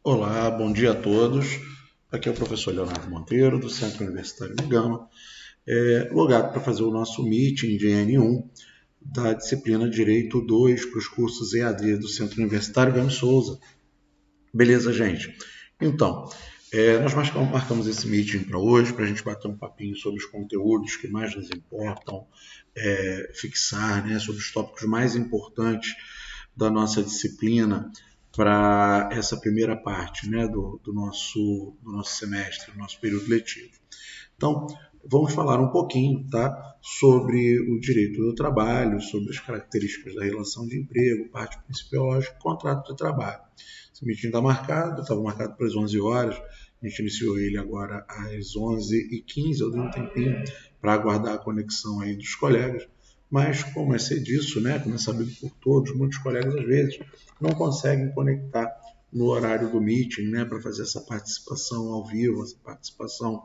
Olá, bom dia a todos. Aqui é o professor Leonardo Monteiro, do Centro Universitário de Gama, logado para fazer o nosso meeting de N1 da disciplina Direito 2 para os cursos EAD do Centro Universitário Gama Souza. Beleza, gente? Então, nós marcamos esse meeting para hoje, para a gente bater um papinho sobre os conteúdos que mais nos importam, fixar, né, sobre os tópicos mais importantes da nossa disciplina para essa primeira parte, né, do nosso semestre, do nosso período letivo. Então, vamos falar um pouquinho, tá, sobre o direito do trabalho, sobre as características da relação de emprego, parte principiológica e contrato de trabalho. Esse meeting está marcado, estava marcado para as 11 horas, a gente iniciou ele agora às 11h15, eu dei um tempinho para aguardar a conexão aí dos colegas, mas como é disso, né, como é sabido por todos, muitos colegas às vezes não conseguem conectar no horário do meeting, né, para fazer essa participação ao vivo, essa participação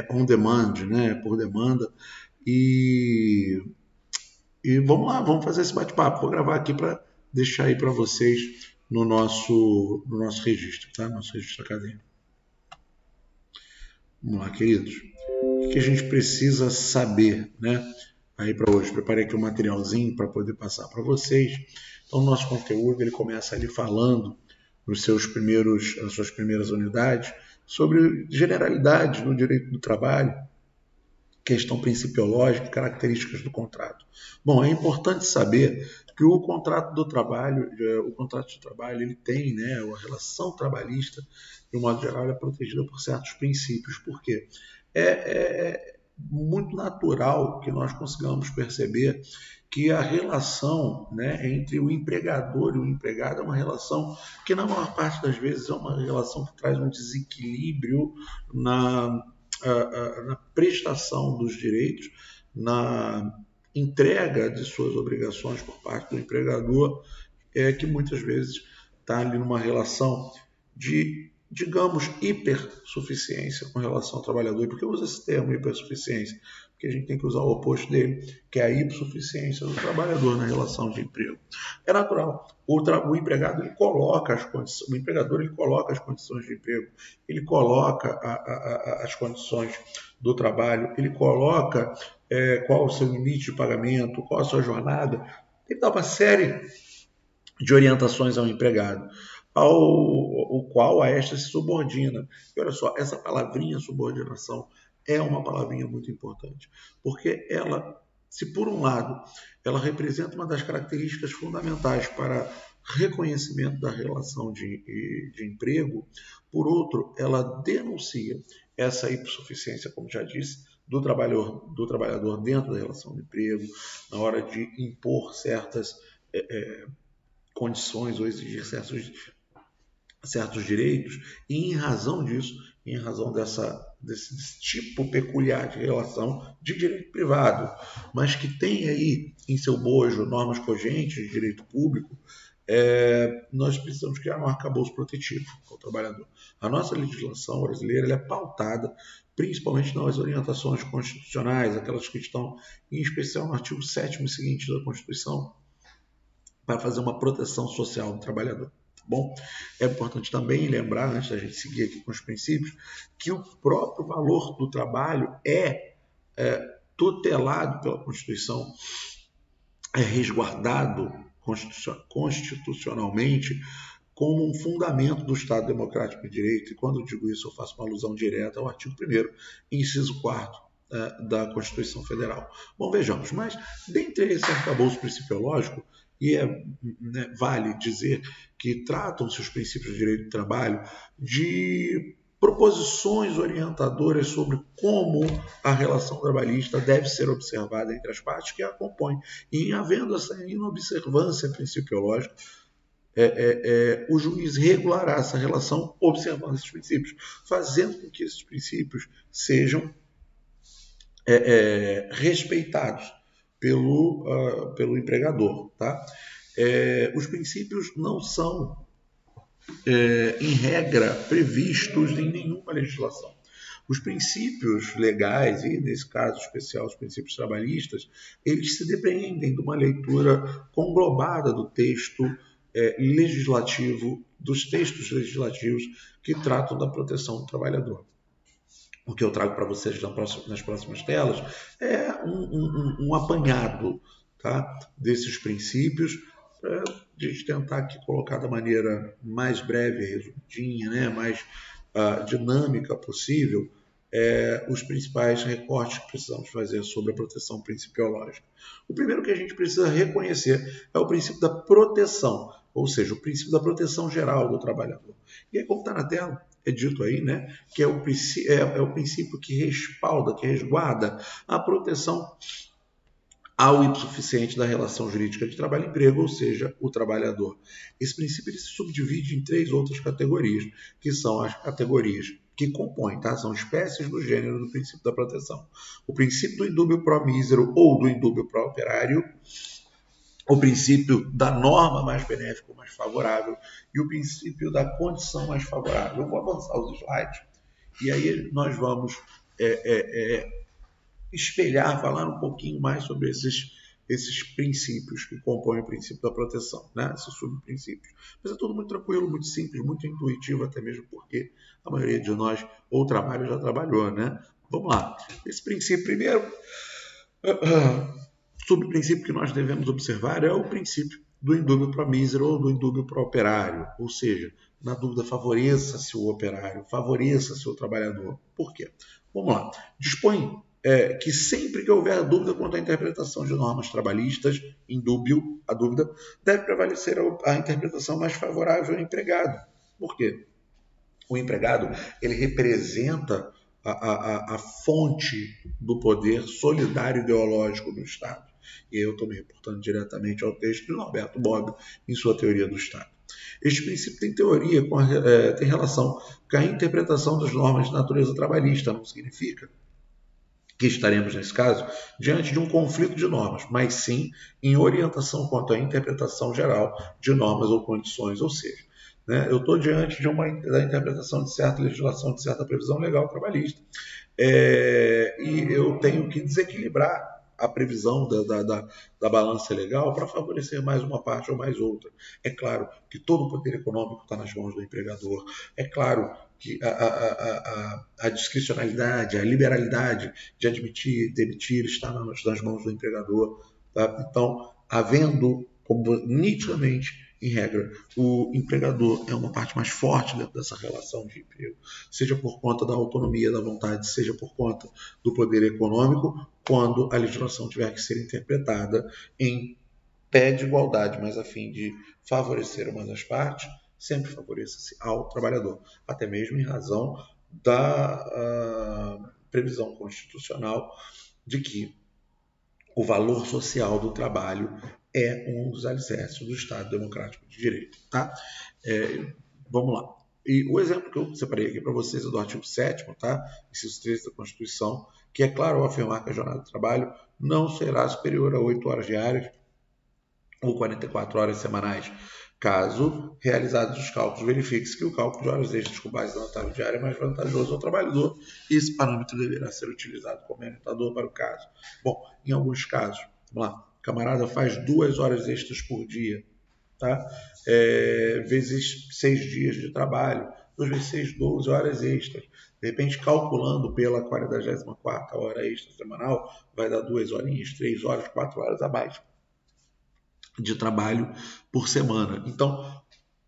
on demand, né, por demanda. E vamos lá, vamos fazer esse bate-papo. Vou gravar aqui para deixar aí para vocês no nosso registro, tá? Nosso registro acadêmico. Vamos lá, queridos. O que a gente precisa saber, né? Aí para hoje, preparei aqui um materialzinho para poder passar para vocês. Então, o nosso conteúdo ele começa ali falando nas suas primeiras unidades sobre generalidades no direito do trabalho, questão principiológica e características do contrato. Bom, é importante saber que o contrato de trabalho ele tem, né, a relação trabalhista, de um modo geral, é protegida por certos princípios. Por quê? É muito natural que nós consigamos perceber que a relação, né, entre o empregador e o empregado é uma relação que, na maior parte das vezes, é uma relação que traz um desequilíbrio na prestação dos direitos, na entrega de suas obrigações por parte do empregador, que muitas vezes está ali numa relação de, digamos, hipersuficiência com relação ao trabalhador. E por que usa esse termo hipersuficiência? Porque a gente tem que usar o oposto dele, que é a hipossuficiência do trabalhador na relação de emprego. É natural. O empregado ele coloca as condições, o empregador ele coloca as condições de emprego, ele coloca as condições do trabalho, ele coloca qual o seu limite de pagamento, qual a sua jornada, ele dá uma série de orientações ao empregado, o qual a esta se subordina. E olha só, essa palavrinha subordinação é uma palavrinha muito importante, porque ela, se por um lado, ela representa uma das características fundamentais para reconhecimento da relação de emprego, por outro, ela denuncia essa hipossuficiência, como já disse, do trabalhador dentro da relação de emprego, na hora de impor certas condições ou exigir certos direitos, e em razão disso, em razão desse tipo peculiar de relação de direito privado, mas que tem aí em seu bojo normas cogentes de direito público, nós precisamos criar um arcabouço protetivo ao trabalhador. A nossa legislação brasileira é pautada principalmente nas orientações constitucionais, aquelas que estão em especial no artigo 7º e seguinte da Constituição, para fazer uma proteção social do trabalhador. Tá bom? É importante também lembrar, antes da gente seguir aqui com os princípios, que o próprio valor do trabalho é tutelado pela Constituição, é resguardado constitucionalmente como um fundamento do Estado Democrático de Direito. E quando eu digo isso, eu faço uma alusão direta ao artigo 1º, inciso 4º da Constituição Federal. Bom, vejamos, mas dentre esse arcabouço principiológico, e vale dizer que tratam-se os princípios do direito do trabalho de proposições orientadoras sobre como a relação trabalhista deve ser observada entre as partes que a compõem. E em havendo essa inobservância principiológica, o juiz regulará essa relação observando esses princípios, fazendo com que esses princípios sejam respeitados pelo empregador. Tá? Os princípios não são, em regra, previstos em nenhuma legislação. Os princípios legais, e nesse caso especial os princípios trabalhistas, eles se depreendem de uma leitura conglobada do texto legislativo, dos textos legislativos que tratam da proteção do trabalhador. O que eu trago para vocês nas próximas telas é um apanhado, tá, desses princípios, para a gente tentar aqui colocar da maneira mais breve, resumidinha, né, mais dinâmica possível, os principais recortes que precisamos fazer sobre a proteção principiológica. O primeiro que a gente precisa reconhecer é o princípio da proteção, ou seja, o princípio da proteção geral do trabalhador. E aí, como está na tela, é dito aí, né, que é o princípio que respalda, que resguarda a proteção ao hipossuficiente da relação jurídica de trabalho e emprego, ou seja, o trabalhador. Esse princípio ele se subdivide em 3 outras categorias, que são as categorias que compõem, tá? São espécies do gênero do princípio da proteção. O princípio do indúbio pro mísero ou do indúbio pro operário, o princípio da norma mais benéfica ou mais favorável e o princípio da condição mais favorável. Eu vou avançar os slides e aí nós vamos espelhar, falar um pouquinho mais sobre esses princípios que compõem o princípio da proteção, né? Esses subprincípios. Mas é tudo muito tranquilo, muito simples, muito intuitivo, até mesmo porque a maioria de nós ou trabalha ou já trabalhou, né? Vamos lá. Esse princípio, primeiro, subprincípio que nós devemos observar é o princípio do indúbio pro mísero ou do indúbio pro operário, ou seja, na dúvida, favoreça-se o operário, favoreça-se o trabalhador. Por quê? Vamos lá. Dispõe que sempre que houver dúvida quanto à interpretação de normas trabalhistas, indúbio, a dúvida, deve prevalecer a interpretação mais favorável ao empregado. Por quê? O empregado ele representa a fonte do poder solidário ideológico do Estado. E eu estou me reportando diretamente ao texto de Norberto Bobbio em sua teoria do Estado. Este princípio tem relação com a interpretação das normas de natureza trabalhista, não significa que estaremos, nesse caso, diante de um conflito de normas, mas sim em orientação quanto à interpretação geral de normas ou condições, ou seja, né, eu estou diante da interpretação de certa legislação, de certa previsão legal trabalhista, e eu tenho que desequilibrar a previsão da balança legal para favorecer mais uma parte ou mais outra. É claro que todo o poder econômico está nas mãos do empregador. É claro que a discricionalidade, a liberalidade de admitir e demitir está nas mãos do empregador. Tá? Então, havendo, como nitidamente, em regra, o empregador é uma parte mais forte dentro dessa relação de emprego, seja por conta da autonomia da vontade, seja por conta do poder econômico, quando a legislação tiver que ser interpretada em pé de igualdade, mas a fim de favorecer uma das partes, sempre favoreça-se ao trabalhador, até mesmo em razão da previsão constitucional de que o valor social do trabalho é um dos alicerces do Estado Democrático de Direito. Tá? Vamos lá. E o exemplo que eu separei aqui para vocês é do artigo 7º, tá? Inciso 13 da Constituição, que é claro ao afirmar que a jornada de trabalho não será superior a 8 horas diárias ou 44 horas semanais, caso, realizados os cálculos, verifique-se que o cálculo de horas extras com base na tabela diária é mais vantajoso ao trabalhador e esse parâmetro deverá ser utilizado como orientador para o caso. Bom, em alguns casos, vamos lá, o camarada faz 2 horas extras por dia, tá? Vezes 6 dias de trabalho, 2 vezes 6, 12 horas extras. De repente, calculando pela 44ª hora extra semanal, vai dar 2 horinhas, 3 horas, 4 horas abaixo de trabalho por semana. Então,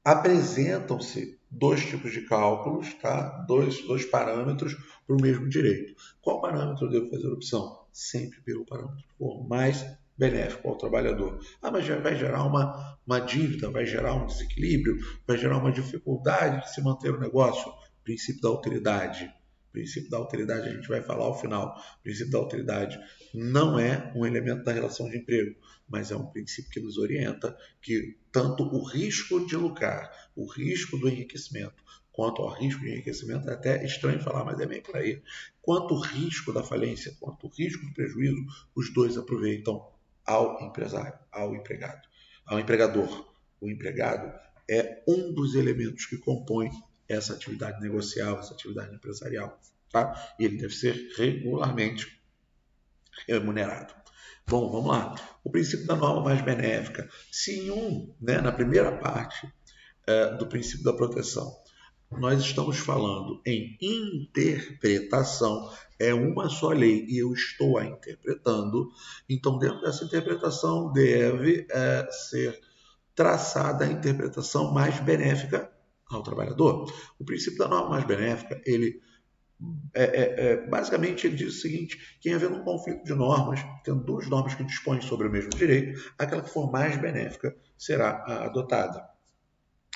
apresentam-se 2 tipos de cálculos, tá? dois parâmetros para o mesmo direito. Qual parâmetro eu devo fazer opção? Sempre pelo parâmetro que for mais benéfico ao trabalhador. Mas vai gerar uma dívida, vai gerar um desequilíbrio, vai gerar uma dificuldade de se manter o negócio. Princípio da alteridade. Princípio da alteridade a gente vai falar ao final. Princípio da alteridade não é um elemento da relação de emprego, mas é um princípio que nos orienta que tanto o risco de lucrar, o risco do enriquecimento, quanto ao risco de enriquecimento, é até estranho falar, mas é bem por aí, quanto o risco da falência, quanto o risco do prejuízo, os dois aproveitam ao empresário, ao empregado, ao empregador. O empregado é um dos elementos que compõem essa atividade negocial, essa atividade empresarial, tá? E ele deve ser regularmente remunerado. Bom, vamos lá. O princípio da norma mais benéfica. Se na primeira parte do princípio da proteção, nós estamos falando em interpretação, é uma só lei e eu estou a interpretando, então dentro dessa interpretação deve ser traçada a interpretação mais benéfica ao trabalhador. O princípio da norma mais benéfica, ele basicamente ele diz o seguinte, que em havendo um conflito de normas, tendo duas normas que dispõem sobre o mesmo direito, aquela que for mais benéfica será adotada.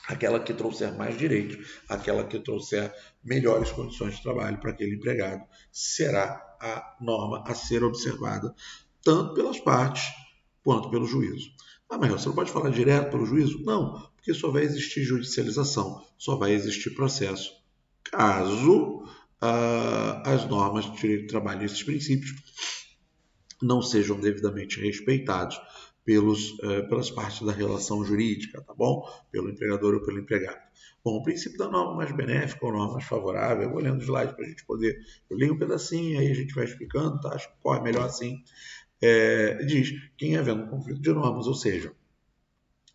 Aquela que trouxer mais direitos, aquela que trouxer melhores condições de trabalho para aquele empregado, será a norma a ser observada, tanto pelas partes quanto pelo juízo. Ah, mas você não pode falar direto pelo juízo? Não, porque só vai existir judicialização, só vai existir processo. Caso as normas de direito do trabalho e esses princípios não sejam devidamente respeitados pelas partes da relação jurídica, tá bom? Pelo empregador ou pelo empregado. Bom, o princípio da norma mais benéfica ou norma mais favorável, eu vou lendo o slide para a gente poder... Eu leio um pedacinho, aí a gente vai explicando, tá? Acho que corre melhor assim. Diz que em havendo um conflito de normas, ou seja,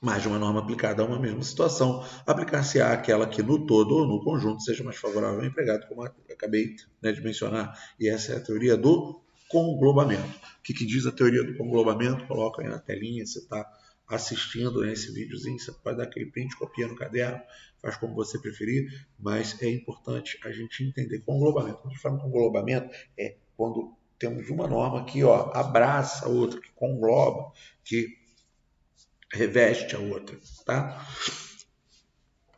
mais de uma norma aplicada a uma mesma situação, aplicar-se-á aquela que no todo ou no conjunto seja mais favorável ao empregado, como acabei de mencionar. E essa é a teoria do conglobamento. O que diz a teoria do conglobamento? Coloca aí na telinha, você está assistindo esse videozinho, você pode dar aquele print, copia no caderno, faz como você preferir, mas é importante a gente entender conglobamento. Quando a gente fala em conglobamento, é quando temos uma norma que abraça a outra, que congloba, que reveste a outra, tá?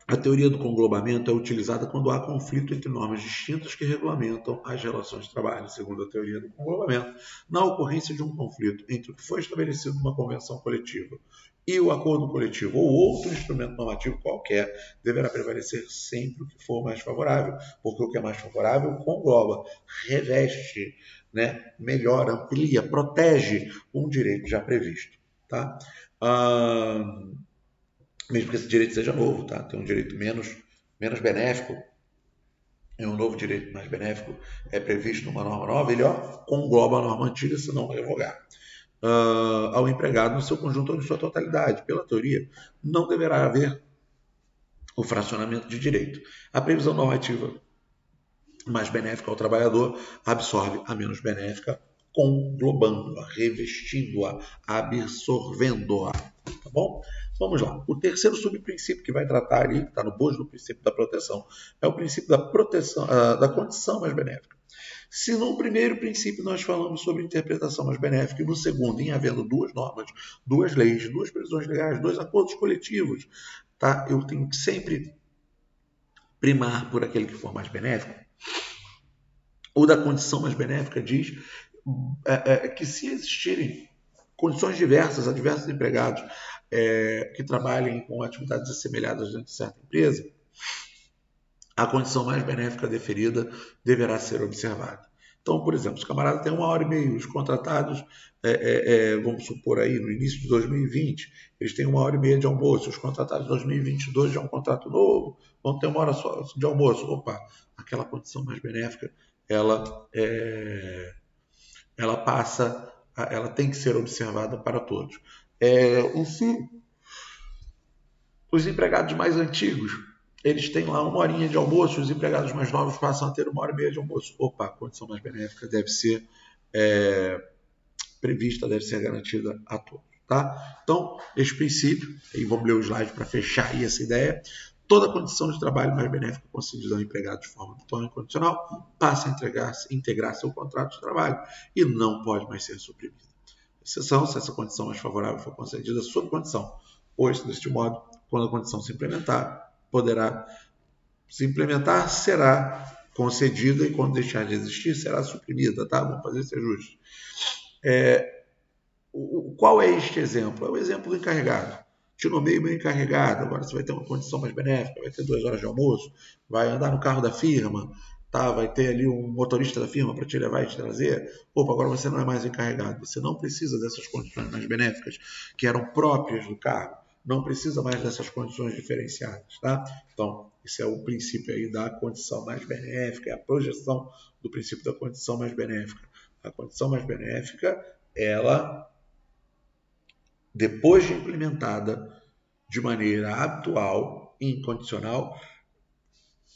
A teoria do conglobamento é utilizada quando há conflito entre normas distintas que regulamentam as relações de trabalho, segundo a teoria do conglobamento, na ocorrência de um conflito entre o que foi estabelecido numa convenção coletiva e o acordo coletivo ou outro instrumento normativo qualquer, deverá prevalecer sempre o que for mais favorável, porque o que é mais favorável congloba, reveste, melhora, amplia, protege um direito já previsto. Tá? Mesmo que esse direito seja novo, tá? Tem um direito menos benéfico, e um novo direito mais benéfico é previsto numa norma nova, ele congloba a norma antiga, se não revogar. Ao empregado no seu conjunto ou em sua totalidade. Pela teoria, não deverá haver o fracionamento de direito. A previsão normativa mais benéfica ao trabalhador absorve a menos benéfica, conglobando-a, revestindo-a, absorvendo-a. Tá bom? Vamos lá. O terceiro subprincípio que vai tratar ali, está no bojo do princípio da proteção, é o princípio da proteção, da condição mais benéfica. Se no primeiro princípio nós falamos sobre interpretação mais benéfica e no segundo, em havendo duas normas, duas leis, duas previsões legais, dois acordos coletivos, tá? Eu tenho que sempre primar por aquele que for mais benéfico. O da condição mais benéfica diz que se existirem condições diversas a diversos empregados que trabalhem com atividades assemelhadas dentro de certa empresa, a condição mais benéfica deferida deverá ser observada. Então, por exemplo, os camaradas têm 1h30, os contratados, vamos supor aí, no início de 2020, eles têm 1h30 de almoço, os contratados de 2022 já é um contrato novo, vão ter 1 hora só de almoço. Opa, aquela condição mais benéfica, ela tem que ser observada para todos. Enfim, os empregados mais antigos, eles têm lá 1 horinha de almoço, os empregados mais novos passam a ter 1h30 de almoço. Opa, a condição mais benéfica deve ser prevista, deve ser garantida a todos. Tá? Então, esse princípio, e vamos ler o slide para fechar aí essa ideia, toda condição de trabalho mais benéfica concedida ao empregado de forma total e incondicional passa a integrar-se ao contrato de trabalho e não pode mais ser suprimida. Exceção, se essa condição mais favorável for concedida sob condição, pois, deste modo, quando a condição se implementar, será concedida e quando deixar de existir, será suprimida, tá? Vamos fazer esse ajuste. Qual é este exemplo? É o exemplo do encarregado. Te nomeio meu encarregado, agora você vai ter uma condição mais benéfica, vai ter 2 horas de almoço, vai andar no carro da firma, tá? Vai ter ali um motorista da firma para te levar e te trazer. Opa, agora você não é mais encarregado, você não precisa dessas condições mais benéficas que eram próprias do cargo, não precisa mais dessas condições diferenciadas, tá? Então, esse é o princípio aí da condição mais benéfica, é a projeção do princípio da condição mais benéfica. A condição mais benéfica ela, depois de implementada de maneira habitual e incondicional,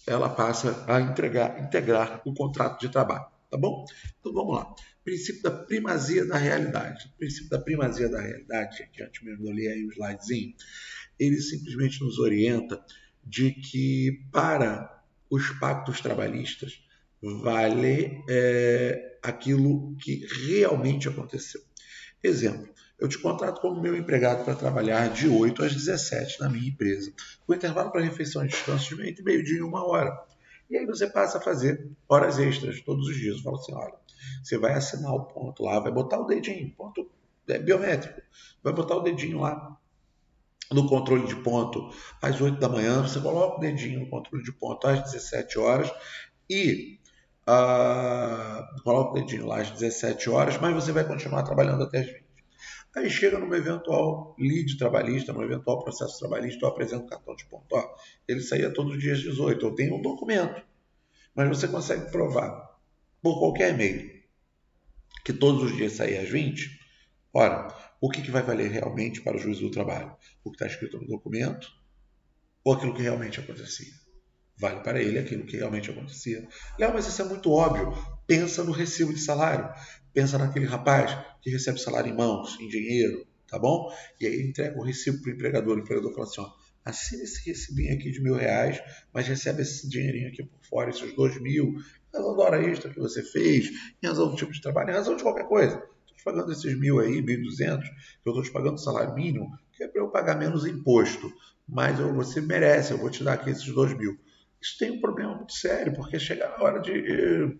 ela passa a integrar o contrato de trabalho, tá bom? Então vamos lá. Princípio da primazia da realidade. O princípio da primazia da realidade, gente, antes mesmo de eu ler aí o slidezinho, ele simplesmente nos orienta de que para os pactos trabalhistas vale aquilo que realmente aconteceu. Exemplo, eu te contrato como meu empregado para trabalhar de 8 às 17 na minha empresa, com intervalo para refeição e descanso de entre meio-dia e 1 hora. E aí você passa a fazer horas extras todos os dias. Eu falo assim, olha, você vai assinar o ponto lá, vai botar o dedinho, ponto biométrico, vai botar o dedinho lá no controle de ponto às 8 da manhã, você coloca o dedinho no controle de ponto às 17 horas e coloca o dedinho lá às 17 horas, mas você vai continuar trabalhando até as 20. Aí chega num eventual lead trabalhista, num eventual processo trabalhista, eu apresento o cartão de ponto. Ó, ele saía todos os dias às 18, eu tenho um documento, mas você consegue provar por qualquer e-mail que todos os dias saía às 20? Ora, o que vai valer realmente para o juiz do trabalho? O que está escrito no documento ou aquilo que realmente acontecia? Vale para ele aquilo que realmente acontecia. Léo, mas isso é muito óbvio. Pensa no recibo de salário. Pensa naquele rapaz que recebe salário em mãos, em dinheiro, tá bom? E aí ele entrega o recibo para o empregador fala assim, ó, assina esse recibinho aqui de R$ 1.000, mas recebe esse dinheirinho aqui por fora, esses 2.000, em razão da hora extra que você fez, em razão do tipo de trabalho, em razão de qualquer coisa. Estou te pagando esses 1.000 aí, 1.200, que eu estou te pagando o salário mínimo, que é para eu pagar menos imposto. Mas você merece, eu vou te dar aqui esses 2.000. Isso tem um problema muito sério, porque chega na hora de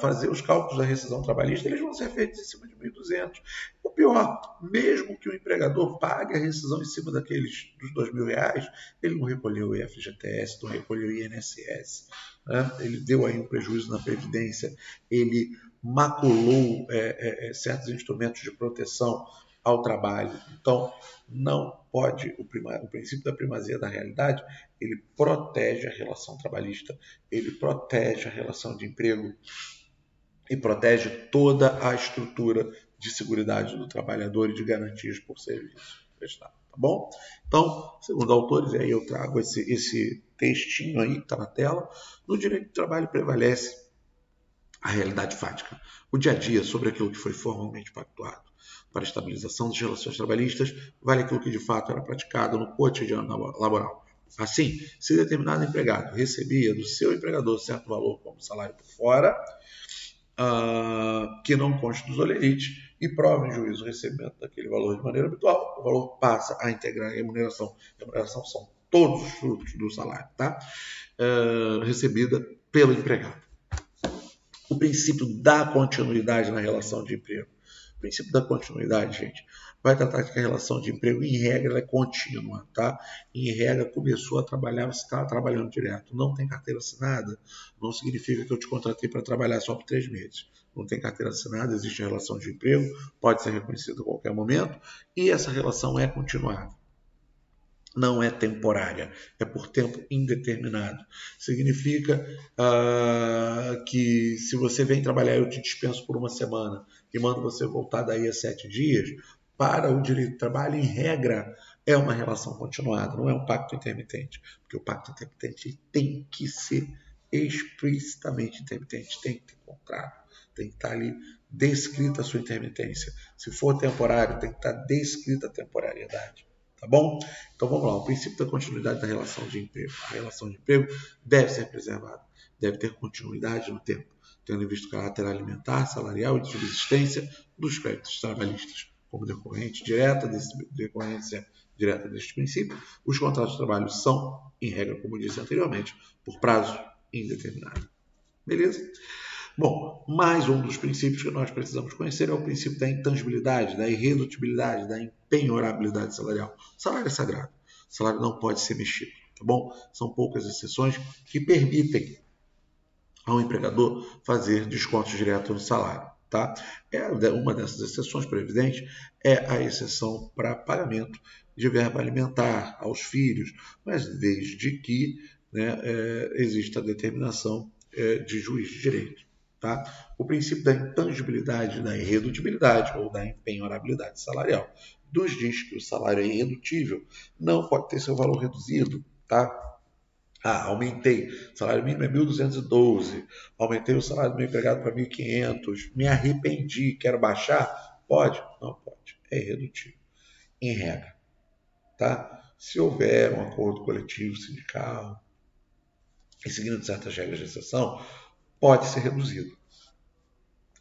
fazer os cálculos da rescisão trabalhista, eles vão ser feitos em cima de 1.200. O pior, mesmo que o empregador pague a rescisão em cima dos R$ 2.000, ele não recolheu o FGTS, não recolheu o INSS, né? Ele deu aí um prejuízo na Previdência, ele maculou certos instrumentos de proteção ao trabalho. Então, não pode, o princípio da primazia da realidade, ele protege a relação trabalhista, ele protege a relação de emprego e protege toda a estrutura de seguridade do trabalhador e de garantias por serviço prestado, tá bom? Então, segundo autores, aí eu trago esse textinho aí que está na tela, no direito do trabalho prevalece a realidade fática, o dia a dia sobre aquilo que foi formalmente pactuado. Para a estabilização das relações trabalhistas, vale aquilo que de fato era praticado no cotidiano laboral. Assim, se determinado empregado recebia do seu empregador certo valor como salário por fora, que não conste dos olerites, e prova em juízo o recebimento daquele valor de maneira habitual, o valor passa a integrar a remuneração. A remuneração são todos os frutos do salário, tá? Recebida pelo empregado. O princípio da continuidade na relação de emprego. O princípio da continuidade, gente, vai tratar que a relação de emprego, em regra, é contínua, tá? Em regra, começou a trabalhar, você está trabalhando direto. Não tem carteira assinada, não significa que eu te contratei para trabalhar só por 3 meses. Não tem carteira assinada, existe a relação de emprego, pode ser reconhecida a qualquer momento, e essa relação é continuada. Não é temporária, é por tempo indeterminado. Significa que se você vem trabalhar, eu te dispenso por uma semana e mando você voltar daí a 7 dias, para o direito do trabalho, em regra, é uma relação continuada, não é um pacto intermitente, porque o pacto intermitente tem que ser explicitamente intermitente, tem que ter contrato, tem que estar ali descrita a sua intermitência. Se for temporário, tem que estar descrita a temporariedade. Tá bom? Então vamos lá, o princípio da continuidade da relação de emprego. A relação de emprego deve ser preservada, deve ter continuidade no tempo, tendo em vista o caráter alimentar, salarial e de subsistência dos créditos trabalhistas. Como decorrência direta deste princípio, os contratos de trabalho são, em regra, como disse anteriormente, por prazo indeterminado. Beleza? Bom, mais um dos princípios que nós precisamos conhecer é o princípio da intangibilidade, da irredutibilidade, da impenhorabilidade salarial. O salário é sagrado. O salário não pode ser mexido, tá bom? São poucas exceções que permitem ao empregador fazer descontos diretos no salário, tá? Uma dessas exceções, previdente, é a exceção para pagamento de verba alimentar aos filhos, mas desde que, né, exista a determinação de juiz de direito. Tá? O princípio da intangibilidade, da irredutibilidade ou da empenhorabilidade salarial nos diz que o salário é irredutível, não pode ter seu valor reduzido. Tá? Aumentei, o salário mínimo é 1.212, aumentei o salário do meu empregado para 1.500, me arrependi, quero baixar? Pode? Não pode, é irredutível, em regra. Tá? Se houver um acordo coletivo sindical, e seguindo certas regras de exceção, pode ser reduzido.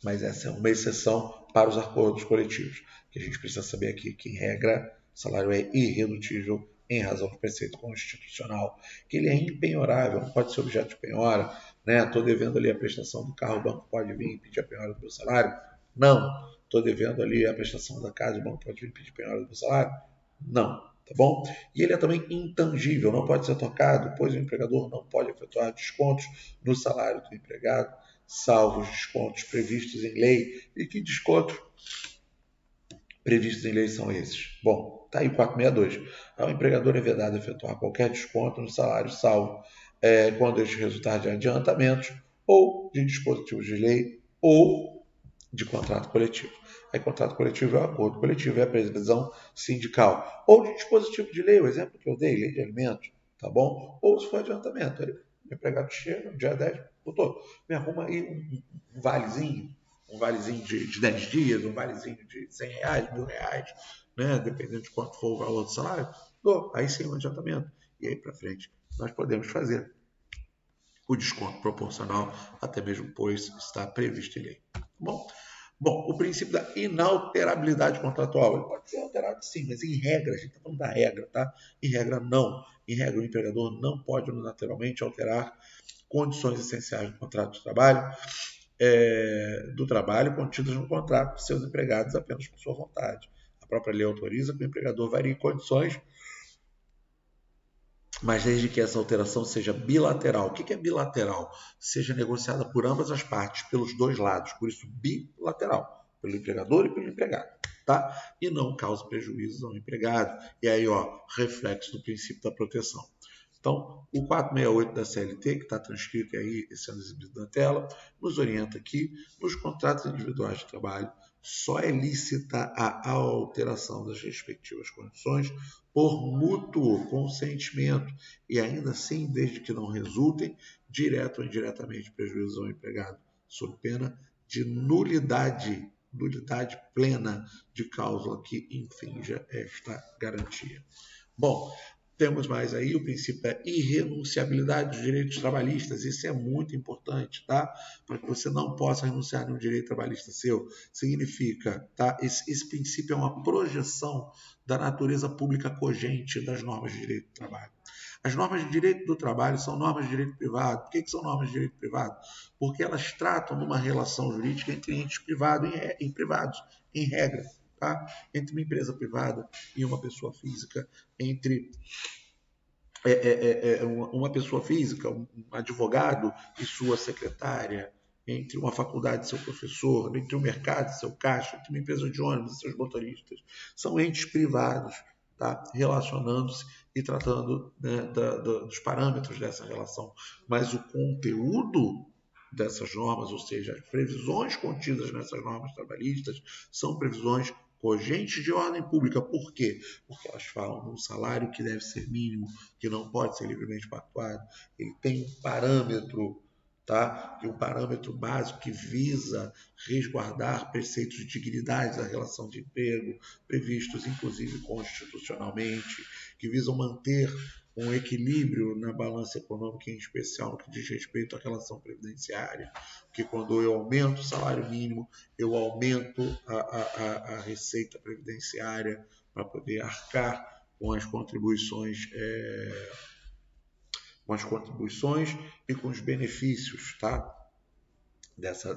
Mas essa é uma exceção para os acordos coletivos, que a gente precisa saber aqui que, em regra, o salário é irredutível em razão do preceito constitucional, que ele é impenhorável, não pode ser objeto de penhora. Estou devendo ali a prestação do carro, o banco pode vir e pedir a penhora do meu salário? Não. Estou devendo ali a prestação da casa, o banco pode vir e pedir a penhora do meu salário? Não. Tá bom? E ele é também intangível, não pode ser tocado, pois o empregador não pode efetuar descontos no salário do empregado, salvo os descontos previstos em lei. E que descontos previstos em lei são esses? Bom, está aí o 462. Ao empregador é vedado efetuar qualquer desconto no salário, salvo quando este resultar de adiantamentos ou de dispositivos de lei ou de contrato coletivo. Aí, contrato coletivo é o acordo coletivo, é a previsão sindical. Ou de dispositivo de lei, o exemplo que eu dei, lei de alimentos, tá bom? Ou se for adiantamento. Aí, o empregado chega, no dia 10, doutor, me arruma aí um valezinho, de 10 dias, um valezinho de R$100, R$1.000, né? Dependendo de quanto for o valor do salário. Aí sim, um adiantamento. E aí para frente, nós podemos fazer o desconto proporcional, até mesmo pois está previsto em lei. Bom, o princípio da inalterabilidade contratual, ele pode ser alterado sim, mas em regra, a gente está falando da regra, tá? Em regra, não. Em regra, o empregador não pode unilateralmente alterar condições essenciais do contrato de trabalho, do trabalho contidas no contrato de seus empregados apenas por sua vontade. A própria lei autoriza que o empregador varie condições, mas desde que essa alteração seja bilateral. O que é bilateral? Seja negociada por ambas as partes, pelos dois lados, por isso bilateral, pelo empregador e pelo empregado, tá? E não cause prejuízos ao empregado. E aí, reflexo do princípio da proteção. Então, o 468 da CLT, que está transcrito aí, sendo exibido na tela, nos orienta que nos contratos individuais de trabalho só é lícita a alteração das respectivas condições por mútuo consentimento e ainda assim desde que não resultem direto ou indiretamente prejuízo ao empregado, sob pena de nulidade plena de cláusula que infrinja esta garantia. Bom, temos mais aí o princípio da irrenunciabilidade dos direitos trabalhistas. Isso é muito importante, tá? Para que você não possa renunciar a nenhum direito trabalhista seu. Significa, tá? Esse princípio é uma projeção da natureza pública cogente das normas de direito do trabalho. As normas de direito do trabalho são normas de direito privado. Por que são normas de direito privado? Porque elas tratam de uma relação jurídica entre entes privados e privados, em regra. Tá? Entre uma empresa privada e uma pessoa física, entre uma pessoa física, um advogado e sua secretária, entre uma faculdade e seu professor, entre o mercado e seu caixa, entre uma empresa de ônibus e seus motoristas. São entes privados, tá? Relacionando-se e tratando, né, dos parâmetros dessa relação. Mas o conteúdo dessas normas, ou seja, as previsões contidas nessas normas trabalhistas, são previsões cogentes de ordem pública. Por quê? Porque elas falam num salário que deve ser mínimo, que não pode ser livremente pactuado. Ele tem um parâmetro, tá? E um parâmetro básico que visa resguardar preceitos de dignidade da relação de emprego, previstos inclusive constitucionalmente, que visam manter um equilíbrio na balança econômica, em especial no que diz respeito à relação previdenciária, porque quando eu aumento o salário mínimo, eu aumento a receita previdenciária para poder arcar com as contribuições e com os benefícios, tá? Dessa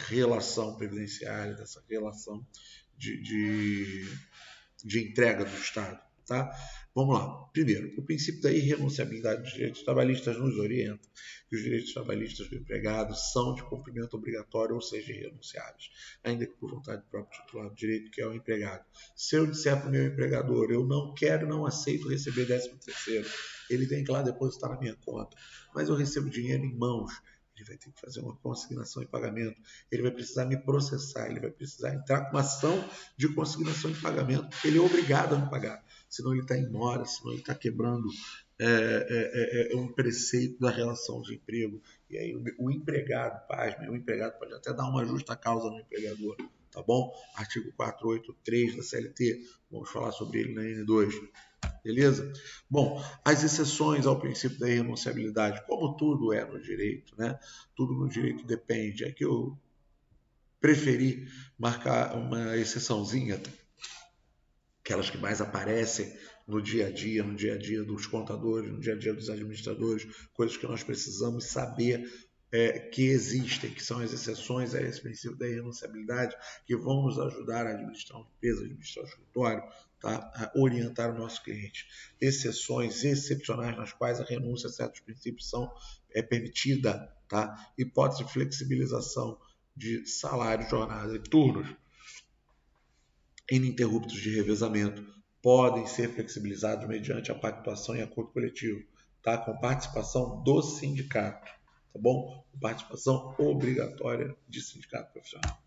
relação previdenciária, dessa relação de entrega do Estado. Tá? Vamos lá. Primeiro, o princípio da irrenunciabilidade dos direitos trabalhistas nos orienta que os direitos trabalhistas do empregado são de cumprimento obrigatório, ou seja, irrenunciáveis, ainda que por vontade do próprio titular do direito, que é o empregado. Se eu disser para o meu empregador, eu não quero, não aceito receber 13º, ele tem que ir lá depositar na minha conta, mas eu recebo dinheiro em mãos, ele vai ter que fazer uma consignação em pagamento, ele vai precisar me processar, ele vai precisar entrar com uma ação de consignação em pagamento, porque ele é obrigado a me pagar, senão ele está em mora, senão ele está quebrando um preceito da relação de emprego. E aí o empregado, pasme, o empregado pode até dar uma justa causa no empregador, tá bom? Artigo 483 da CLT, vamos falar sobre ele na N2. Beleza? Bom, as exceções ao princípio da irrenunciabilidade, como tudo é no direito, né? Tudo no direito depende. É que eu preferi marcar uma exceçãozinha, aquelas que mais aparecem no dia a dia dos contadores, no dia a dia dos administradores, coisas que nós precisamos saber que existem, que são as exceções a esse princípio da irrenunciabilidade, que vão nos ajudar a administrar uma empresa, a administrar o escritório, tá? A orientar o nosso cliente. Exceções excepcionais nas quais a renúncia a certos princípios é permitida, tá? Hipótese de flexibilização de salário, jornada e turnos ininterruptos de revezamento podem ser flexibilizados mediante a pactuação em acordo coletivo, tá? Com participação do sindicato, tá bom? Com participação obrigatória de sindicato profissional.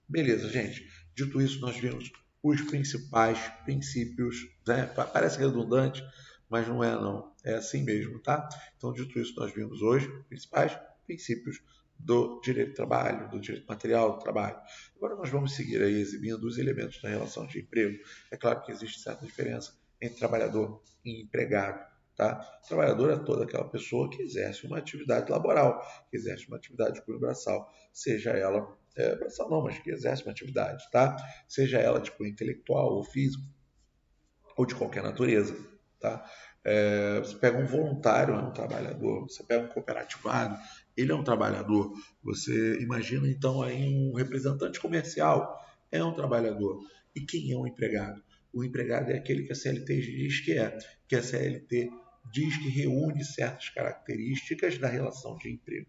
Beleza, gente. Dito isso, nós vimos os principais princípios, né? Parece redundante, mas não é não. É assim mesmo, tá? Então, dito isso, nós vimos hoje os principais princípios do direito do trabalho, do direito material do trabalho. Agora nós vamos seguir aí exibindo os elementos da relação de emprego. É claro que existe certa diferença entre trabalhador e empregado. Tá? Trabalhador é toda aquela pessoa que exerce uma atividade laboral, que exerce uma atividade de cunho braçal, seja ela, braçal não, mas que exerce uma atividade, tá? Seja ela de cunho intelectual ou físico, ou de qualquer natureza. Tá? Você pega um voluntário, é um trabalhador. Você pega um cooperativado, ele é um trabalhador. Você imagina então aí um representante comercial, é um trabalhador. E quem é um empregado? O empregado é aquele que a CLT diz que a CLT diz que reúne certas características da relação de emprego.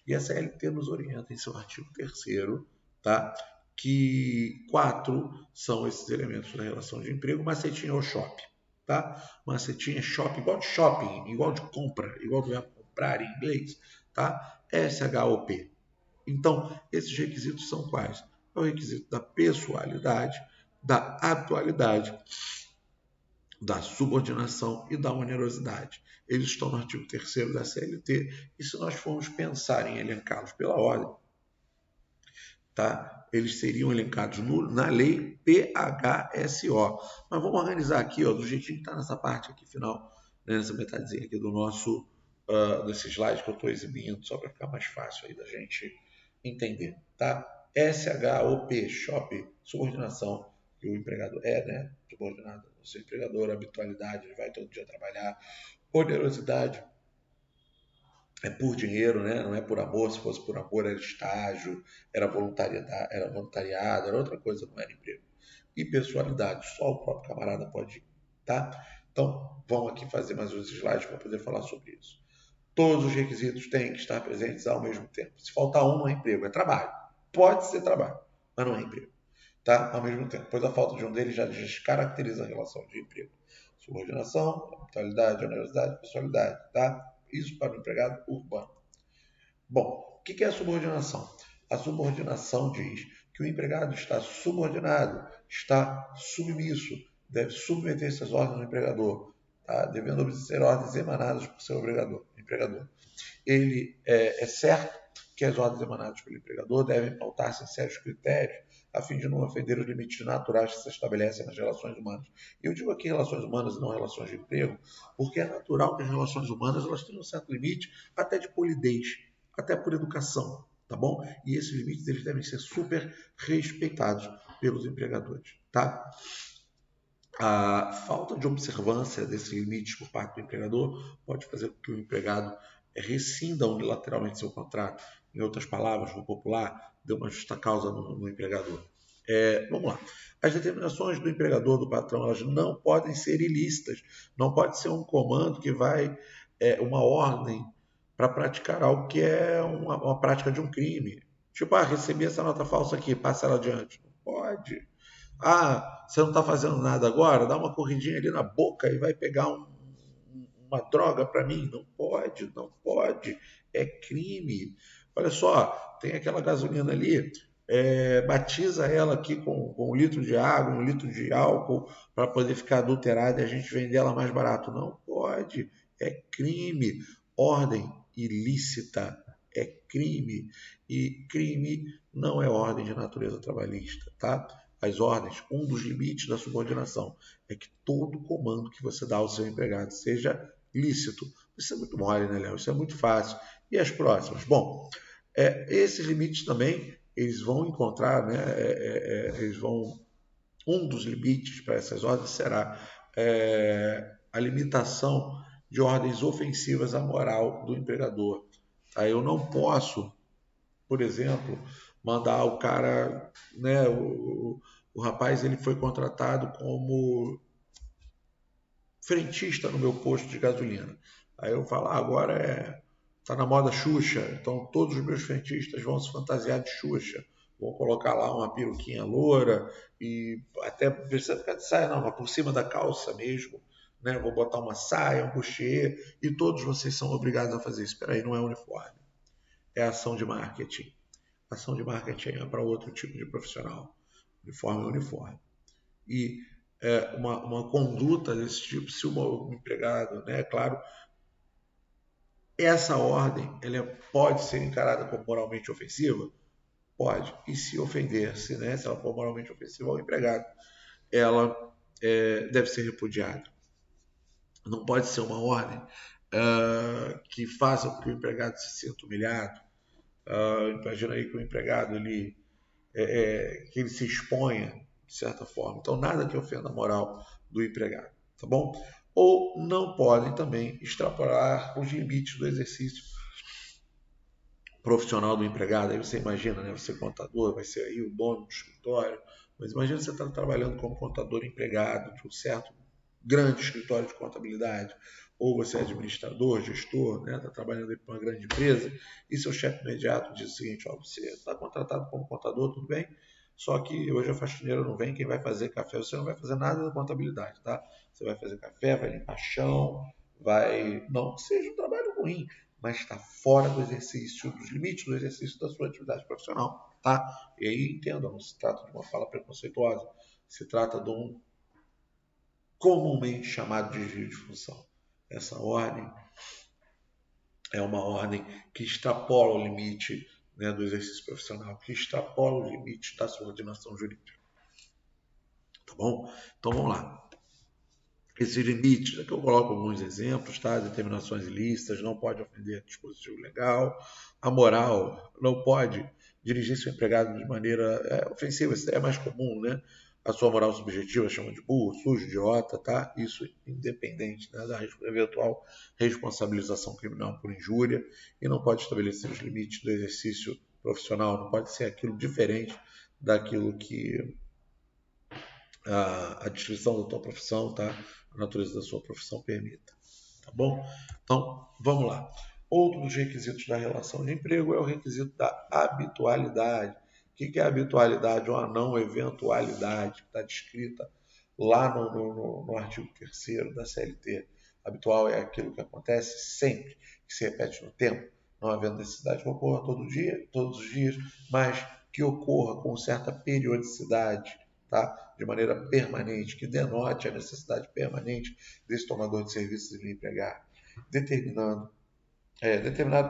E a CLT nos orienta em seu artigo 3º, tá? Que 4 são esses elementos da relação de emprego. Macetinho é o shopping, tá? Macetinho é shopping, igual de shopping, igual de compra, igual do verbo comprar em inglês, tá? SHOP. Então, esses requisitos são quais? É o requisito da pessoalidade, da habitualidade, da subordinação e da onerosidade. Eles estão no artigo 3º da CLT, e se nós formos pensar em elencá-los pela ordem, tá? Eles seriam elencados na lei PHSO. Mas vamos organizar aqui, ó, do jeitinho que está nessa parte aqui final, né, nessa metadezinha aqui do nosso, desse slide que eu estou exibindo, só para ficar mais fácil aí da gente entender. Tá? SHOP, SHOP, subordinação, que o empregado é, né, subordinado ao seu empregador, habitualidade, ele vai todo dia trabalhar, onerosidade, é por dinheiro, né? Não é por amor. Se fosse por amor, era estágio, era voluntariado, era outra coisa, não era emprego. E pessoalidade, só o próprio camarada pode ir, tá? Então, vamos aqui fazer mais uns slides para poder falar sobre isso. Todos os requisitos têm que estar presentes ao mesmo tempo. Se faltar um, não é emprego, é trabalho. Pode ser trabalho, mas não é emprego, tá? Ao mesmo tempo. Pois a falta de um deles já descaracteriza a relação de emprego. Subordinação, habitualidade, onerosidade, pessoalidade, tá? Isso para o empregado urbano. Bom, o que é a subordinação? A subordinação diz que o empregado está subordinado, está submisso, deve submeter-se às ordens do empregador, tá? Devendo obedecer ordens emanadas por seu empregador. Ele é certo que as ordens emanadas pelo empregador devem pautar-se em sérios critérios, a fim de não ofender os limites naturais que se estabelecem nas relações humanas. Eu digo aqui relações humanas e não relações de emprego, porque é natural que as relações humanas elas tenham um certo limite, até de polidez, até por educação, tá bom? E esses limites eles devem ser super respeitados pelos empregadores, tá? A falta de observância desses limites por parte do empregador pode fazer com que o empregado rescinda unilateralmente seu contrato. Em outras palavras, no popular, dê uma justa causa no empregador. Vamos lá. As determinações do empregador, do patrão, elas não podem ser ilícitas. Não pode ser um comando que vai, uma ordem para praticar algo que é uma prática de um crime. Tipo, recebi essa nota falsa aqui, passa ela adiante. Não pode. Você não está fazendo nada agora? Dá uma corridinha ali na boca e vai pegar uma droga para mim? Não pode, não pode. É crime. Olha só, tem aquela gasolina ali, batiza ela aqui com 1 litro de água, 1 litro de álcool, para poder ficar adulterada e a gente vender ela mais barato. Não pode. É crime. Ordem ilícita é crime. E crime não é ordem de natureza trabalhista, tá? As ordens, um dos limites da subordinação é que todo comando que você dá ao seu empregado seja lícito. Isso é muito mole, né, Léo? Isso é muito fácil. E as próximas? Bom, esses limites também, eles vão encontrar, né, um dos limites para essas ordens será a limitação de ordens ofensivas à moral do empregador. Tá? Eu não posso, por exemplo, mandar o cara, né, o rapaz ele foi contratado como frentista no meu posto de gasolina. Aí eu falo, agora tá na moda Xuxa, então todos os meus frentistas vão se fantasiar de Xuxa. Vou colocar lá uma peruquinha loura e até precisa ficar de saia, não, mas por cima da calça mesmo. Né? Vou botar uma saia, um bustier e todos vocês são obrigados a fazer isso. Espera aí, não é uniforme. É ação de marketing. Ação de marketing é para outro tipo de profissional. Uniforme é uniforme. E uma conduta desse tipo, se um empregado, né, claro, essa ordem ela pode ser encarada como moralmente ofensiva? Pode. E se ofender, se ela for moralmente ofensiva ao empregado, ela deve ser repudiada. Não pode ser uma ordem que faça com que o empregado se sinta humilhado. Imagina aí que o empregado que ele se exponha de certa forma. Então, nada que ofenda a moral do empregado, tá bom? Ou não podem também extrapolar os limites do exercício profissional do empregado. Aí você imagina, né? Você é contador, vai ser aí o dono do escritório, mas imagina você estar trabalhando como contador empregado de um certo grande escritório de contabilidade, ou você é administrador, gestor, né? Está trabalhando para uma grande empresa, e seu chefe imediato diz o seguinte, ó, você está contratado como contador, tudo bem? Só que hoje a faxineira não vem, quem vai fazer café, você não vai fazer nada da contabilidade, tá? Você vai fazer café, vai limpar chão, vai... Não que seja um trabalho ruim, mas está fora do exercício, dos limites do exercício da sua atividade profissional, tá? E aí entendam, não se trata de uma fala preconceituosa, se trata de um comumente chamado de desvio de função. Essa ordem é uma ordem que extrapola o limite, né, do exercício profissional, que extrapola o limite da subordinação jurídica. Tá bom? Então vamos lá. Esses limites, aqui eu coloco alguns exemplos, tá? Determinações ilícitas, não pode ofender dispositivo legal. A moral, não pode dirigir seu empregado de maneira ofensiva, isso é mais comum, né? A sua moral subjetiva chama de burro, sujo, idiota, tá? Isso independente, né, da eventual responsabilização criminal por injúria, e não pode estabelecer os limites do exercício profissional, não pode ser aquilo diferente daquilo que a descrição da tua profissão, tá? A natureza da sua profissão permita, tá bom? Então, vamos lá. Outro dos requisitos da relação de emprego é o requisito da habitualidade. O que é habitualidade ou a não eventualidade, que está descrita lá no artigo 3º da CLT. Habitual é aquilo que acontece sempre, que se repete no tempo, não havendo necessidade que ocorra todo dia, todos os dias, mas que ocorra com certa periodicidade, tá? De maneira permanente, que denote a necessidade permanente desse tomador de serviços de empregar, por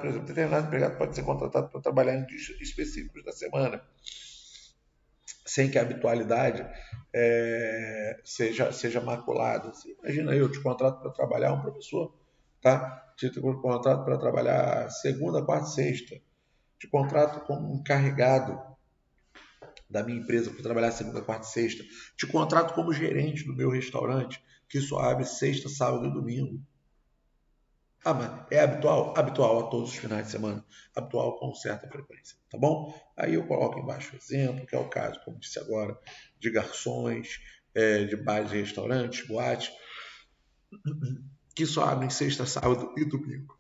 exemplo, determinado empregado pode ser contratado para trabalhar em dias específicos da semana, sem que a habitualidade seja maculada. Você imagina aí, eu te contrato para trabalhar um professor, tá? Te contrato para trabalhar segunda, quarta e sexta. Te contrato como encarregado da minha empresa para trabalhar segunda, quarta e sexta. Te contrato como gerente do meu restaurante, que só abre sexta, sábado e domingo. Ah, mas é habitual? Habitual a todos os finais de semana. Habitual com certa frequência, tá bom? Aí eu coloco embaixo o exemplo, que é o caso, como disse agora, de garçons, de bares e restaurantes, boates, que só abrem sexta, sábado e domingo.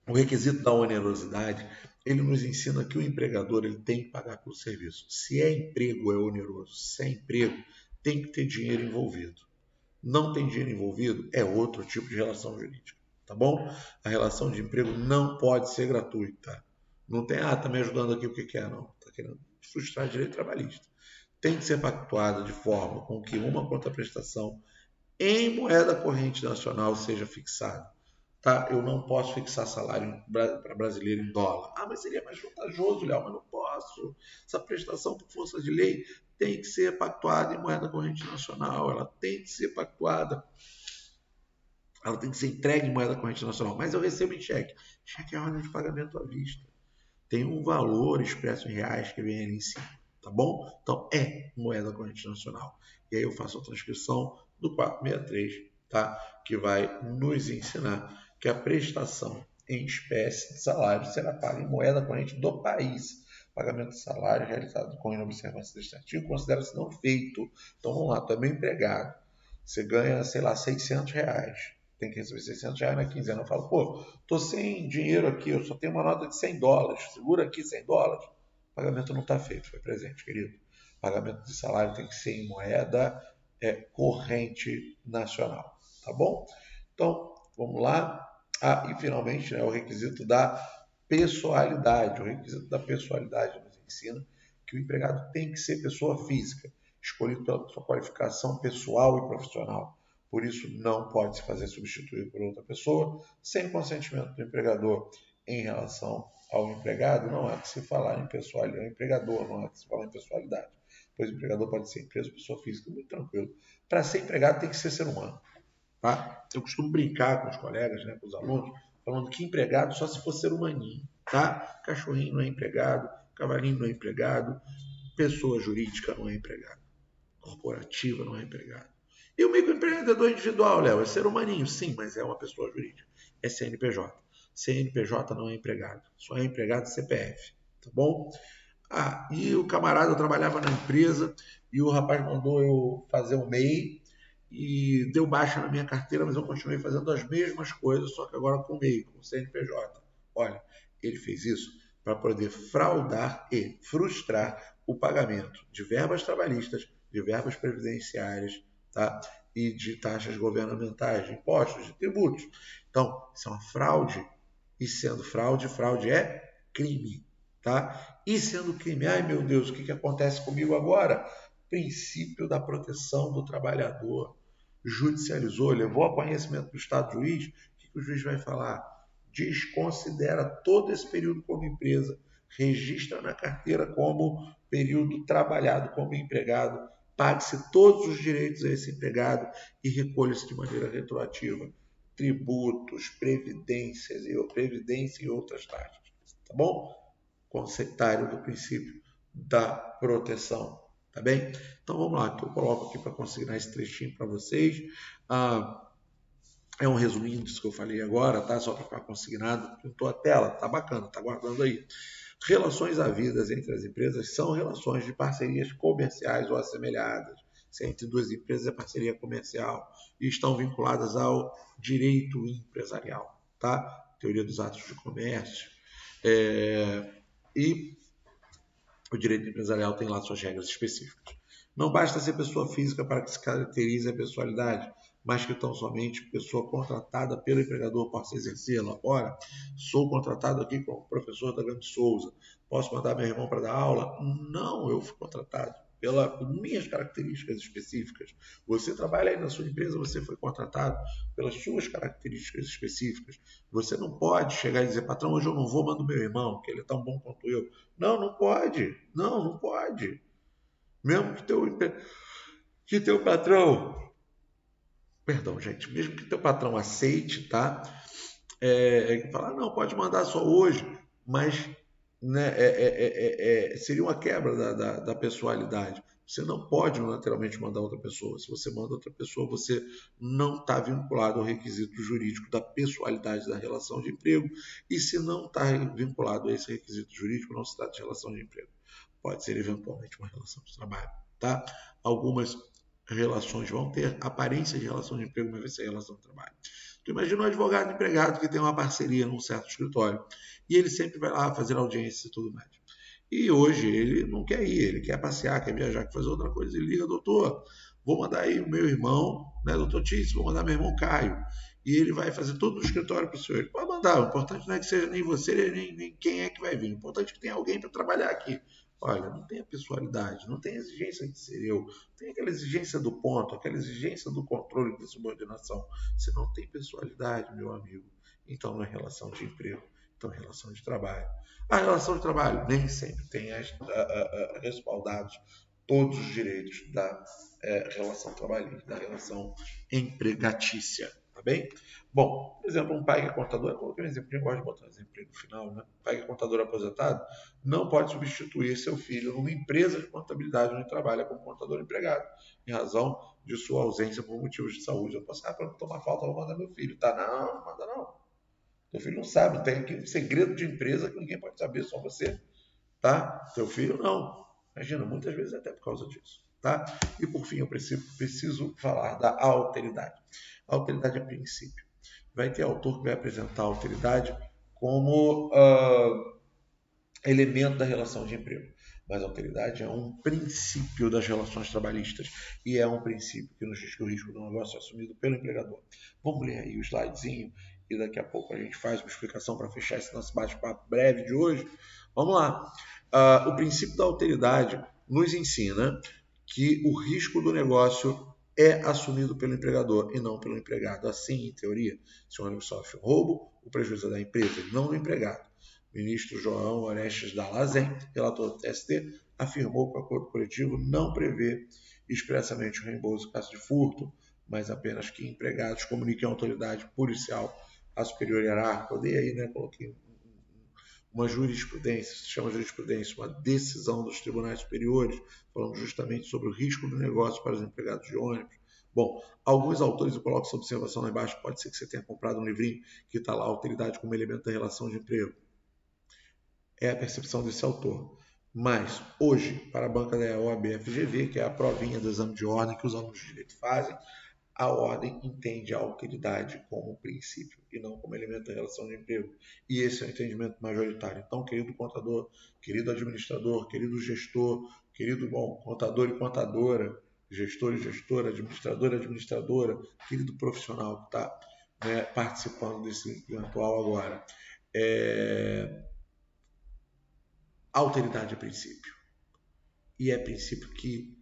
O requisito da onerosidade, ele nos ensina que o empregador ele tem que pagar pelo serviço. Se é emprego, é oneroso. Se é emprego, tem que ter dinheiro envolvido. não tem dinheiro envolvido, é outro tipo de relação jurídica, tá bom? A relação de emprego não pode ser gratuita. Não tem, tá me ajudando aqui, o que é, não. Tá querendo frustrar direito trabalhista. Tem que ser pactuada de forma com que uma contraprestação em moeda corrente nacional seja fixada. Tá? Eu não posso fixar salário para brasileiro em dólar. Mas seria mais vantajoso, Léo, mas não posso. Essa prestação por força de lei tem que ser pactuada em moeda corrente nacional, ela tem que ser pactuada, ela tem que ser entregue em moeda corrente nacional. Mas eu recebo em cheque. Cheque é ordem de pagamento à vista. Tem um valor expresso em reais que vem ali em cima, tá bom? Então é moeda corrente nacional. E aí eu faço a transcrição do 463, tá? Que vai nos ensinar que a prestação em espécie de salário será paga em moeda corrente do país. Pagamento de salário realizado com inobservância deste artigo considera-se não feito. Então vamos lá, tu é meu empregado. Você ganha, sei lá, R$600. Tem que receber R$600 na quinzena. Eu falo, pô, tô sem dinheiro aqui, eu só tenho uma nota de $100. Segura aqui $100. O pagamento não está feito, foi presente, querido. O pagamento de salário tem que ser em moeda corrente nacional, tá bom? Então, vamos lá. E finalmente, o requisito da pessoalidade. O requisito da pessoalidade nos ensina que o empregado tem que ser pessoa física, escolhido pela sua qualificação pessoal e profissional. Por isso, não pode se fazer substituir por outra pessoa, sem consentimento do empregador em relação ao empregado. Não há que se falar em pessoalidade, empregador, não há que se falar em pessoalidade, pois o empregador pode ser empresa ou pessoa física, muito tranquilo. Para ser empregado tem que ser ser humano. Tá? Eu costumo brincar com os colegas, com os alunos, falando que empregado só se for ser humaninho. Tá? Cachorrinho não é empregado, cavalinho não é empregado, pessoa jurídica não é empregado, corporativa não é empregado. E o microempreendedor individual, Léo, é ser humaninho, sim, mas é uma pessoa jurídica. É CNPJ. CNPJ não é empregado, só é empregado CPF, tá bom? E o camarada, eu trabalhava na empresa e o rapaz mandou eu fazer um MEI e deu baixa na minha carteira, mas eu continuei fazendo as mesmas coisas, só que agora com MEI, com CNPJ. Olha, ele fez isso para poder fraudar e frustrar o pagamento de verbas trabalhistas, de verbas previdenciárias, tá? E de taxas governamentais, de impostos, de tributos. Então, isso é uma fraude. E sendo fraude, fraude é crime. Tá? E sendo crime, ai meu Deus, o que acontece comigo agora? Princípio da proteção do trabalhador. Judicializou, levou a conhecimento do Estado juiz, o que o juiz vai falar? Desconsidera todo esse período como empresa, registra na carteira como período trabalhado como empregado, pague-se todos os direitos a esse empregado e recolha-se de maneira retroativa tributos, previdência e outras taxas. Tá bom? Conceitário do princípio da proteção. Tá bem? Então vamos lá, que eu coloco aqui para consignar esse trechinho para vocês. É um resuminho disso que eu falei agora, tá? Só para ficar consignado. Pintou a tela, tá bacana, tá guardando aí. Relações havidas entre as empresas são relações de parcerias comerciais ou assemelhadas. Se entre duas empresas é parceria comercial e estão vinculadas ao direito empresarial, tá? Teoria dos atos de comércio. E o direito empresarial tem lá suas regras específicas. Não basta ser pessoa física para que se caracterize a pessoalidade, mas que tão somente pessoa contratada pelo empregador possa exercê-la. Ora, sou contratado aqui como professor da Grande Souza, posso mandar meu irmão para dar aula? Não, eu fui contratado pelas minhas características específicas. Você trabalha aí na sua empresa, você foi contratado pelas suas características específicas. Você não pode chegar e dizer, patrão, hoje eu não vou, mando meu irmão, que ele é tão bom quanto eu. Não, não pode. Não, não pode. Mesmo que teu patrão, perdão, gente, mesmo que teu patrão aceite, tá? Falar, não, pode mandar só hoje, mas né, seria uma quebra da pessoalidade. Você não pode unilateralmente mandar outra pessoa. Se você manda outra pessoa, você não está vinculado ao requisito jurídico da pessoalidade da relação de emprego. E se não está vinculado a esse requisito jurídico, não se trata de relação de emprego. Pode ser eventualmente uma relação de trabalho. Tá? Algumas relações vão ter aparência de relação de emprego, mas vai ser relação de trabalho. Tu imagina um advogado empregado que tem uma parceria num certo escritório e ele sempre vai lá fazer audiência e tudo mais. E hoje ele não quer ir, ele quer passear, quer viajar, quer fazer outra coisa. Ele liga, doutor, vou mandar aí o meu irmão, né, doutor Tício, vou mandar meu irmão Caio, e ele vai fazer todo o escritório para o senhor. Ele pode mandar, o importante não é que seja nem você, nem quem é que vai vir, o importante é que tenha alguém para trabalhar aqui. Olha, não tem a pessoalidade, não tem a exigência de ser eu, tem aquela exigência do ponto, aquela exigência do controle da subordinação. Se não tem pessoalidade, meu amigo, então não é relação de emprego, então é relação de trabalho. A relação de trabalho nem sempre tem respaldados todos os direitos da relação trabalhista, da relação empregatícia, tá bem? Bom, por exemplo, um pai que é contador, eu coloquei um exemplo, eu gosto de botar um exemplo no final, né? Um pai que é contador aposentado não pode substituir seu filho numa empresa de contabilidade onde trabalha como contador empregado, em razão de sua ausência por motivos de saúde. Eu posso, para não tomar falta, eu vou mandar meu filho, tá? Não, não manda não. Teu filho não sabe, tem aqui um segredo de empresa que ninguém pode saber, só você, tá? Teu filho não. Imagina, muitas vezes até por causa disso, tá? E por fim, eu preciso falar da alteridade. A alteridade é princípio. Vai ter autor que vai apresentar a alteridade como elemento da relação de emprego. Mas a alteridade é um princípio das relações trabalhistas e é um princípio que nos diz que o risco do negócio é assumido pelo empregador. Vamos ler aí o slidezinho e daqui a pouco a gente faz uma explicação para fechar esse nosso bate-papo breve de hoje. Vamos lá. O princípio da alteridade nos ensina que o risco do negócio é assumido pelo empregador e não pelo empregado. Assim, em teoria, se o ônibus sofre um roubo, o prejuízo é da empresa e não do empregado. O ministro João Orestes Dallazen, relator do TST, afirmou que o acordo coletivo não prevê expressamente o reembolso em caso de furto, mas apenas que empregados comuniquem à autoridade policial a superior hierárquica. Eu dei aí, né, coloquei uma jurisprudência, se chama jurisprudência, uma decisão dos tribunais superiores, falando justamente sobre o risco do negócio para os empregados de ônibus. Bom, alguns autores, eu coloco essa observação lá embaixo, pode ser que você tenha comprado um livrinho que está lá, a alteridade como elemento da relação de emprego. É a percepção desse autor. Mas, hoje, para a banca da OAB-FGV, que é a provinha do exame de ordem que os alunos de direito fazem, a ordem entende a alteridade como princípio e não como elemento da relação de emprego. E esse é o entendimento majoritário. Então, querido contador, querido administrador, querido gestor, querido contador e contadora, gestor e gestora, administrador e administradora, querido profissional que está, né, participando desse eventual agora, a alteridade é princípio. E é princípio que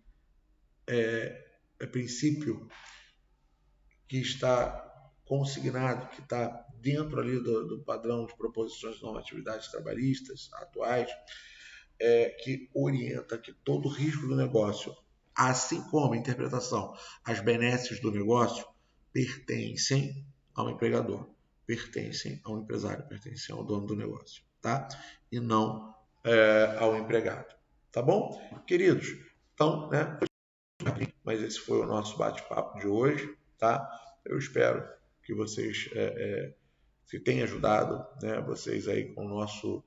está consignado, que está dentro ali do padrão de proposições de normatividades trabalhistas atuais, que orienta que todo risco do negócio, assim como a interpretação, as benesses do negócio, pertencem ao empregador, pertencem ao empresário, pertencem ao dono do negócio, tá? E não ao empregado, tá bom? Queridos, então, né? Mas esse foi o nosso bate-papo de hoje, tá? Eu espero que vocês se tenham ajudado, né? Vocês aí com o nosso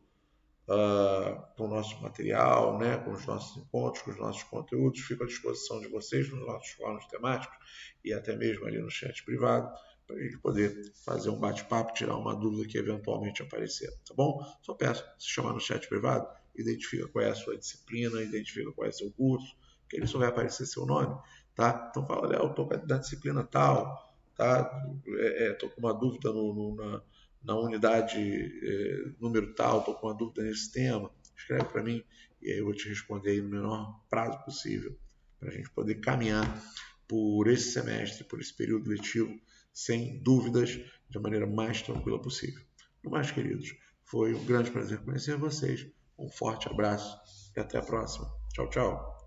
material, né? Com os nossos encontros, com os nossos conteúdos. Fico à disposição de vocês nos nossos fóruns temáticos e até mesmo ali no chat privado, para a gente poder fazer um bate-papo, tirar uma dúvida que eventualmente aparecer, tá bom? Só peço, se chamar no chat privado, identifica qual é a sua disciplina, identifica qual é o seu curso, que ele só vai aparecer seu nome, tá? Então fala, Léo, eu estou na disciplina tal, tá? Estou com uma dúvida na unidade número tal, estou com uma dúvida nesse tema, escreve para mim e aí eu vou te responder aí no menor prazo possível, para a gente poder caminhar por esse semestre, por esse período letivo, sem dúvidas, da maneira mais tranquila possível. No mais, queridos, foi um grande prazer conhecer vocês, um forte abraço e até a próxima. Tchau, tchau.